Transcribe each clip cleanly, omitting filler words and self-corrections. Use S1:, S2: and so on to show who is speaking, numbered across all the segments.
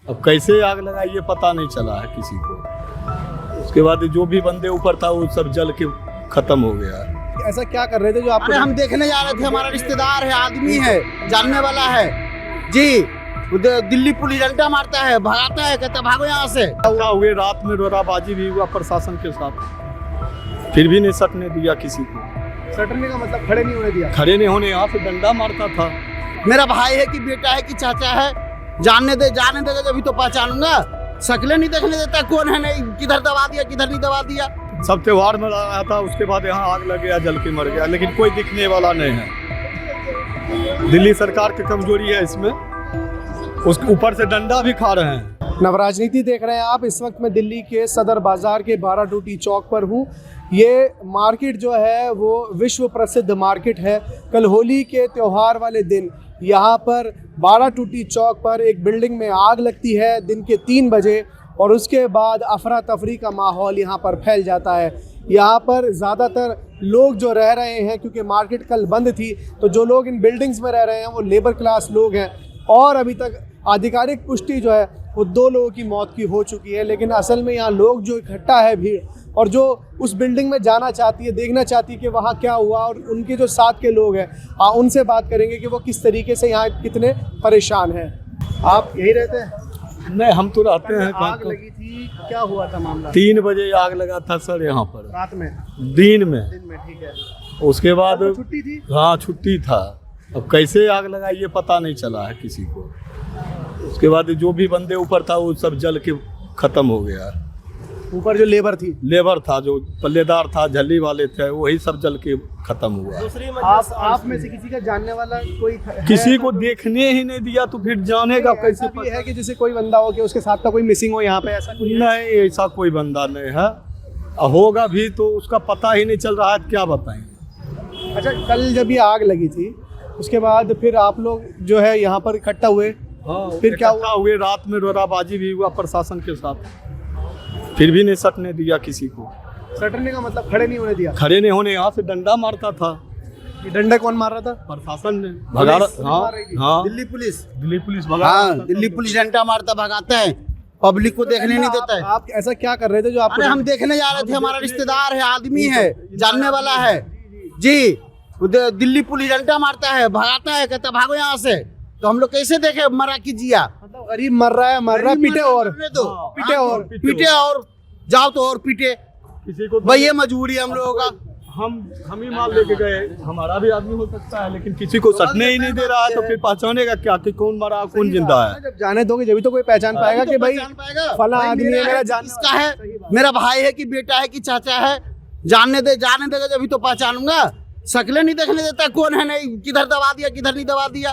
S1: अब कैसे आग लगाई ये पता नहीं चला है किसी को। उसके बाद जो भी बंदे ऊपर था वो सब जल के खत्म हो गया।
S2: ऐसा क्या कर रहे थे जो आपको?
S3: अरे हम देखने जा रहे थे, हमारा रिश्तेदार है, आदमी है, जानने वाला है जी। दिल्ली पुलिस डंडा मारता है, भगाता है, कहता भागो यहाँ से।
S1: हुए रात में रोराबाजी भी हुआ प्रशासन के साथ, फिर भी नहीं सटने दिया किसी को।
S2: सटने का मतलब खड़े नहीं होने दिया?
S1: खड़े नहीं होने, यहाँ से डंडा मारता था।
S3: मेरा भाई है कि बेटा है कि चाचा है, जाने देगा जब तो पहचानूंगा। शक्लें नहीं देखने देता, कौन है, नहीं किधर दबा दिया किधर नहीं दबा दिया।
S1: सब त्योहार में आया था, उसके बाद यहाँ आग लग गया, जल के मर गया, लेकिन कोई दिखने वाला नहीं है। दिल्ली सरकार की कमजोरी है इसमें, उसके ऊपर से डंडा भी खा रहे हैं।
S2: नवराजनीति देख रहे हैं आप। इस वक्त मैं दिल्ली के सदर बाजार के 12 टूटी चौक पर हूँ। ये मार्केट जो है वो विश्व प्रसिद्ध मार्केट है। कल होली के त्यौहार वाले दिन यहाँ पर 12 टूटी चौक पर एक बिल्डिंग में आग लगती है दिन के 3 बजे, और उसके बाद अफरा तफरी का माहौल यहाँ पर फैल जाता है। यहाँ पर ज़्यादातर लोग जो रह रहे हैं, क्योंकि मार्केट कल बंद थी, तो जो लोग इन बिल्डिंग्स में रह रहे हैं वो लेबर क्लास लोग हैं। और अभी तक आधिकारिक पुष्टि जो है वो 2 लोगों की मौत की हो चुकी है। लेकिन असल में यहाँ लोग जो इकट्ठा है भीड़, और जो उस बिल्डिंग में जाना चाहती है, देखना चाहती है कि वहाँ क्या हुआ, और उनके जो साथ के लोग हैं उनसे बात करेंगे कि वो किस तरीके से यहाँ कितने परेशान हैं। आप यही रहते हैं?
S1: नहीं, हम तो रहते हैं।
S2: आग लगी थी, क्या हुआ था मामला?
S1: 3 बजे आग लगा था सर यहाँ पर,
S2: रात में?
S1: दिन में।
S2: ठीक है।
S1: उसके बाद
S2: छुट्टी थी?
S1: हाँ, छुट्टी था। अब कैसे आग लगाई ये पता नहीं चला है किसी को। उसके बाद जो भी बंदे ऊपर था वो सब जल के खत्म हो गया।
S2: ऊपर जो लेबर था,
S1: जो पल्लेदार था, झल्ली वाले थे, वही सब जल के खत्म हुआ।
S2: आप में से किसी का जानने वाला कोई
S1: किसी को देखने ही नहीं दिया, तो फिर जानेगा कैसे?
S2: भी है कि जैसे कोई बंदा हो कि उसके साथ का कोई मिसिंग हो यहाँ पे? ऐसा
S1: नहीं, ऐसा कोई बंदा नहीं है। होगा भी तो उसका पता ही नहीं चल रहा है, क्या बताएंगे।
S2: अच्छा, कल जब ये आग लगी थी उसके बाद फिर आप लोग जो है यहाँ पर इकट्ठा हुए?
S1: हाँ,
S2: फिर क्या
S1: हुए रात में रोराबाजी भी हुआ प्रशासन के साथ, फिर भी नहीं सटने दिया किसी को।
S2: सटने का मतलब खड़े नहीं होने दिया?
S1: खड़े नहीं होने, यहाँ से डंडा मारता था।
S2: ये डंडा कौन मार रहा था?
S1: प्रशासन ने भगा। हाँ,
S3: दिल्ली पुलिस
S1: भगा।
S3: हाँ, दिल्ली पुलिस डंडा मारता, भगाता है, पब्लिक को देखने नहीं देता है।
S2: आप ऐसा क्या कर रहे थे जो आप?
S3: अरे हम देखने जा रहे थे, हमारा रिश्तेदार है, आदमी है, जानने वाला है जी। दिल्ली पुलिस डंडा मारता है, भगाता है, कहता भागो यहाँ से। तो हम लोग कैसे देखे मरा की जिया?
S2: मतलब गरीब मर रहा है, पीटे और पीटे और जाओ तो और पीटे।
S1: किसी को
S3: भाई ये मजबूरी है हम लोगों का।
S1: हम ही माल लेके गए, हमारा भी आदमी हो सकता है, लेकिन किसी को सटने ही नहीं दे रहा है, तो फिर पहचानेगा क्या कि कौन मरा कौन जिंदा है?
S2: जब जाने दोगे जब तो कोई पहचान पाएगा कि भाई फला आदमी है, मेरा जान
S3: इसका है, मेरा भाई है कि बेटा है कि चाचा है, जाने देगा जब तो पहचानूंगा। शक्लें नहीं देखने देता, कौन है, नहीं किधर दबा दिया किधर नहीं दबा दिया।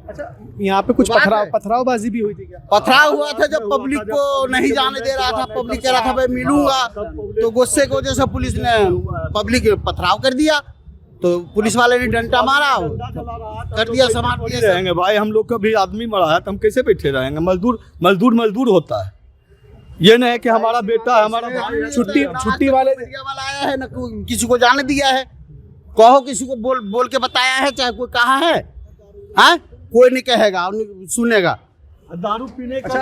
S2: अच्छा, यहाँ पे कुछ पथरावबाजी भी हुई थी क्या?
S3: पथराव हुआ था, जब पब्लिक को नहीं जाने दे रहा था, पब्लिक कह रहा था भाई मिलूंगा, तो गुस्से की वजह से पुलिस ने पब्लिक पथराव कर दिया, तो पुलिस वाले ने डंडा मारा, कर दिया, सामान दिया।
S1: रहेंगे भाई, हम लोग का भी आदमी मरा है तो हम कैसे बैठे रहेंगे? मजदूर होता है। ये नहीं है कि हमारा बेटा है, हमारा भाई।
S2: छुट्टी वाले
S3: आया है, न किसी को जाने दिया है, कहो किसी को बोल के बताया है, चाहे कोई कहा है, हाँ कोई नहीं कहेगा, सुनेगा।
S1: दारू पीने का।
S2: अच्छा,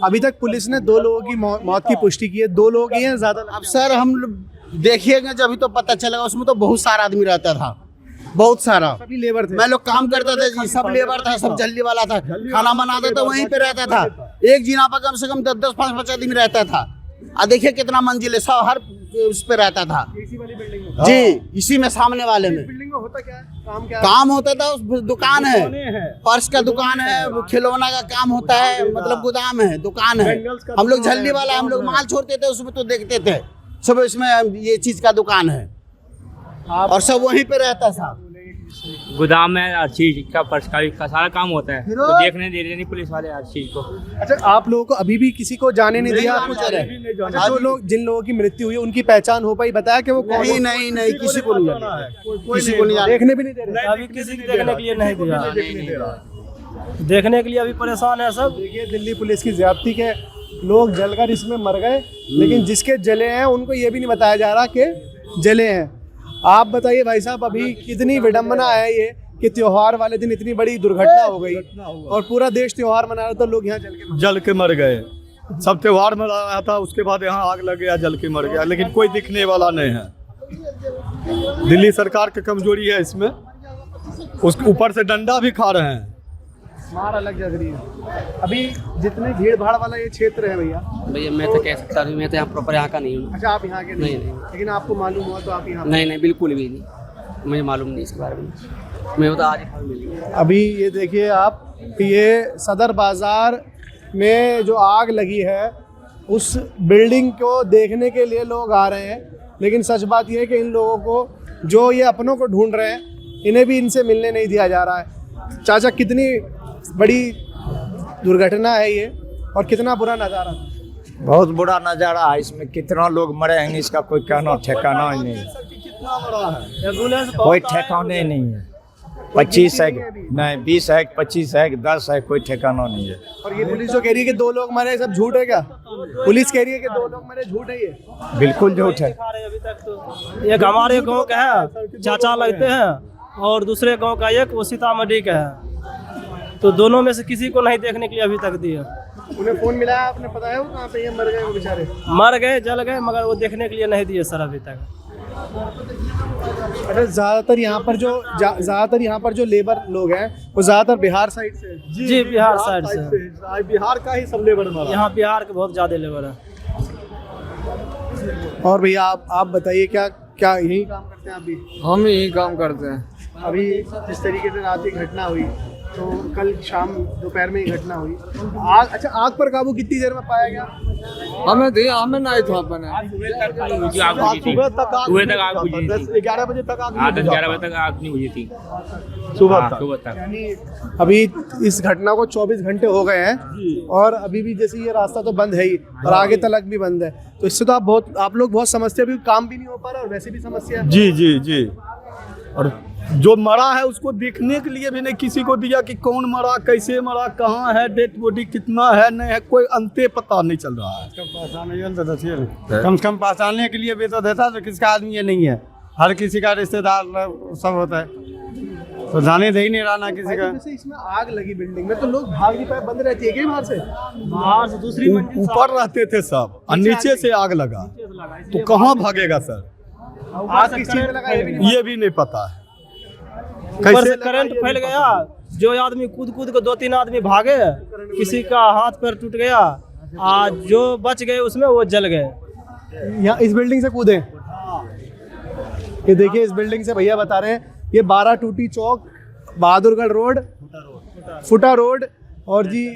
S2: अभी तक पुलिस ने 2 लोगों की मौत की पुष्टि की है। 2 लोग ही हैं, ज्यादा?
S3: अब सर हम देखिएगा जब तो पता चलेगा। उसमें तो बहुत सारा आदमी रहता था, बहुत सारा।
S2: सभी लेबर थे?
S3: मैं लोग काम करता था जी, सब लेबर था, सब जल्दी वाला था, खाना बनाता था, वहीं पे रहता था। एक जिना पर कम से कम 10-5 आदमी रहता था। देखिए कितना मंजिल है, सब हर उस पे रहता था
S2: इसी वाली बिल्डिंग में?
S3: जी, इसी में सामने वाले में।
S2: बिल्डिंग में होता क्या है?
S3: काम होता था, उस दुकान है, पर्स का दुकान है, खिलौना का काम होता है, मतलब गोदाम है, दुकान है। हम लोग झल्ली वाला, हम लोग माल छोड़ते थे उसमें, तो देखते थे सब इसमें ये चीज का दुकान है, और सब वहीं पे रहता था।
S4: गोदाम में हर चीज का पर्स का सारा काम होता है, तो देखने दे रहे नहीं पुलिस वाले हर चीज को।
S2: अच्छा, आप लोगों को अभी भी किसी को जाने नहीं दिया? अच्छा, जिन लोगों की मृत्यु हुई उनकी पहचान हो पाई? बताया कि वो कौन?
S3: नहीं, किसी को नहीं जाना है, किसी को नहीं जाना।
S2: देखने भी नहीं दे रहे?
S5: अभी किसी को देखने के लिए नहीं दिया, देखने के लिए अभी परेशान है सब।
S2: देखिए, दिल्ली पुलिस की ज्यादती के लोग जलकर इसमें मर गए, लेकिन जिसके जले हैं उनको ये भी नहीं बताया जा रहा कि जले हैं। आप बताइए भाई साहब, अभी कितनी विडंबना है ये कि त्योहार वाले दिन इतनी बड़ी दुर्घटना हो गई और पूरा देश त्योहार मना रहा था, लोग यहाँ
S1: जल के मर गए। सब त्योहार मना रहा था, उसके बाद यहाँ आग लग गया, जल के मर गया, लेकिन कोई दिखने वाला नहीं है। दिल्ली सरकार की कमजोरी है इसमें, उसके ऊपर से डंडा भी खा रहे हैं।
S2: मार अलग जग रही है। अभी जितने भीड़ भाड़ वाला ये क्षेत्र है भैया
S6: मैं तो कह सकता हूँ, मैं तो यहाँ प्रॉपर यहाँ का नहीं हूँ।
S2: अच्छा, आप यहाँ के नहीं?
S6: नहीं।
S2: लेकिन आपको मालूम हुआ तो आप यहाँ?
S6: नहीं बिल्कुल भी नहीं, मुझे मालूम नहीं इसके बारे में। मैं तो आज ही खबर मिली।
S2: अभी ये देखिए आप, ये सदर बाज़ार में जो आग लगी है उस बिल्डिंग को देखने के लिए लोग आ रहे हैं, लेकिन सच बात ये है कि इन लोगों को, जो ये अपनों को ढूंढ रहे हैं, इन्हें भी इनसे मिलने नहीं दिया जा रहा है। चाचा, कितनी बड़ी दुर्घटना है ये और कितना बुरा नज़ारा?
S7: बहुत बुरा नज़ारा है, इसमें कितना लोग मरे हैं इसका कोई कहना ठिकाना ही नहीं, कोई ठिकाने नहीं है। 25 है नहीं, 20 है, 25 है, 10 है, कोई ठिकाना नहीं है।
S2: और ये पुलिस जो कह रही है कि 2 लोग मरे, सब झूठ है क्या? पुलिस कह रही है कि 2 लोग मरे, झूठ है ये?
S7: बिल्कुल झूठ है।
S5: एक हमारे गांव का है, चाचा लगते हैं, और दूसरे गांव का एक वो सीतामढ़ी का है, तो दोनों में से किसी को नहीं देखने के लिए अभी तक दिया।
S2: उन्हें फोन मिला है, आपने पता है वो कहाँ पे ये मर गए वो बेचारे?
S5: मर गए, जल गए, मगर वो देखने के लिए नहीं दिए सर अभी तक।
S2: अच्छा, ज़्यादातर यहाँ पर जो लेबर लोग हैं वो ज़्यादातर बिहार साइड से?
S5: जी, बिहार साइड से।
S1: बिहार का ही सब लेबर मरा।
S5: यहाँ बिहार के बहुत ज़्यादा लेबर है।
S2: और भैया आप बताइए, क्या यही काम करते हैं आप भी?
S8: हम यही काम करते हैं।
S2: अभी जिस तरीके से रात की घटना हुई, तो कल शाम दोपहर में ही घटना हुई। आग पर काबू कितनी देर में पाया गया?
S8: हमें नहीं था बने।
S1: सुबह तक आग बुझी थी। 11 बजे तक आग
S4: 11 बजे तक आग नहीं बुझी थी
S1: सुबह
S4: तक।
S2: यानी अभी इस घटना को 24 घंटे हो गए हैं और अभी भी जैसे ये रास्ता तो बंद है ही और आगे तलक भी बंद है, तो इससे तो आप लोग बहुत समस्या, अभी काम भी नहीं हो पा रहा और वैसे भी समस्या है।
S1: जी। और जो मरा है उसको देखने के लिए भी नहीं किसी को दिया कि कौन मरा, कैसे मरा, कहाँ है, डेड बॉडी कितना है, नहीं है, कोई अंते पता नहीं चल रहा है।
S8: कम से कम पहचानने के लिए भी तो देता, तो किसका आदमी ये नहीं है, हर किसी का रिश्तेदार सब होता है, तो जाने दे ही नहीं रहा ना किसी का।
S2: जैसे इसमें आग लगी बिल्डिंग में, तो लोग भाग नहीं पाए, बंद रहती है क्या बाहर से दूसरी मंजिल?
S1: ऊपर रहते थे सब और नीचे से आग लगा, तो कहाँ भागेगा सर?
S2: आग किस चीज में लगा
S1: ये भी नहीं पता है।
S5: ऊपर से करंट फैल गया, जो आदमी कूद के 2-3 आदमी भागे, किसी का हाथ पैर टूट गया, आज जो बच गए उसमें वो जल गए।
S2: यहाँ इस बिल्डिंग से कूदे? ये देखिए, इस बिल्डिंग से भैया बता रहे हैं, ये 12 टूटी चौक, बहादुरगढ़ रोड, फुटा रोड और जी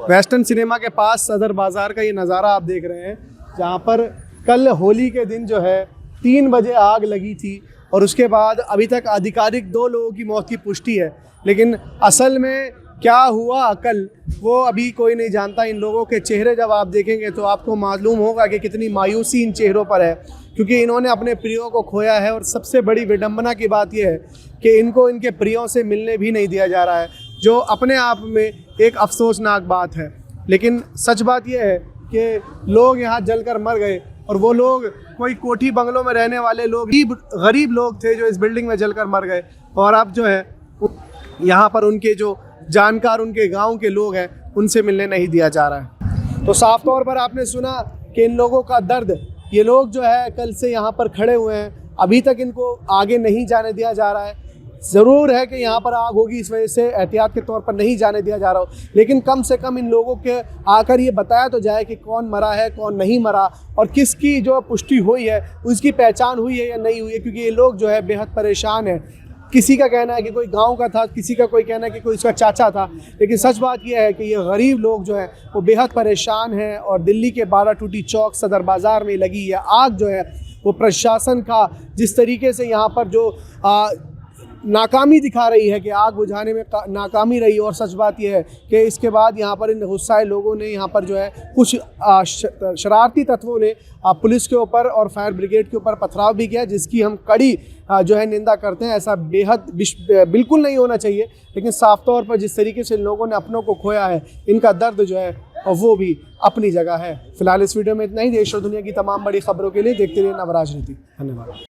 S2: वेस्टर्न सिनेमा के पास सदर बाज़ार का ये नज़ारा आप देख रहे हैं, जहाँ पर कल होली के दिन जो है 3 बजे आग लगी थी और उसके बाद अभी तक आधिकारिक 2 लोगों की मौत की पुष्टि है, लेकिन असल में क्या हुआ कल वो अभी कोई नहीं जानता। इन लोगों के चेहरे जब आप देखेंगे तो आपको मालूम होगा कि कितनी मायूसी इन चेहरों पर है, क्योंकि इन्होंने अपने प्रियों को खोया है और सबसे बड़ी विडंबना की बात यह है कि इनको इनके प्रियों से मिलने भी नहीं दिया जा रहा है, जो अपने आप में एक अफसोसनाक बात है। लेकिन सच बात यह है कि लोग यहाँ जलकर मर गए और वो लोग कोई कोठी बंगलों में रहने वाले लोग, गरीब लोग थे जो इस बिल्डिंग में जलकर मर गए, और अब जो है यहाँ पर उनके जो जानकार, उनके गांव के लोग हैं, उनसे मिलने नहीं दिया जा रहा है। तो साफ तौर पर आपने सुना कि इन लोगों का दर्द, ये लोग जो है कल से यहाँ पर खड़े हुए हैं, अभी तक इनको आगे नहीं जाने दिया जा रहा है। ज़रूर है कि यहाँ पर आग होगी, इस वजह से एहतियात के तौर पर नहीं जाने दिया जा रहा हो, लेकिन कम से कम इन लोगों के आकर ये बताया तो जाए कि कौन मरा है, कौन नहीं मरा, और किसकी जो पुष्टि हुई है उसकी पहचान हुई है या नहीं हुई है, क्योंकि ये लोग जो है बेहद परेशान हैं। किसी का कहना है कि कोई गांव का था, किसी का कोई कहना है कि कोई इसका चाचा था, लेकिन सच बात यह है कि ये गरीब लोग जो हैं वो बेहद परेशान हैं। और दिल्ली के 12 टूटी चौक सदर बाज़ार में लगी यह आग जो है वो प्रशासन का जिस तरीके से यहाँ पर जो नाकामी दिखा रही है कि आग बुझाने में नाकामी रही, और सच बात यह है कि इसके बाद यहाँ पर इन गुस्साए लोगों ने यहाँ पर जो है कुछ शरारती तत्वों ने पुलिस के ऊपर और फायर ब्रिगेड के ऊपर पथराव भी किया, जिसकी हम कड़ी जो है निंदा करते हैं। ऐसा बिल्कुल नहीं होना चाहिए, लेकिन साफ तौर पर जिस तरीके से इन लोगों ने अपनों को खोया है, इनका दर्द जो है और वो भी अपनी जगह है। फिलहाल इस वीडियो में इतना ही। देश और दुनिया की तमाम बड़ी खबरों के लिए देखते रहिए नवराज नीति। धन्यवाद।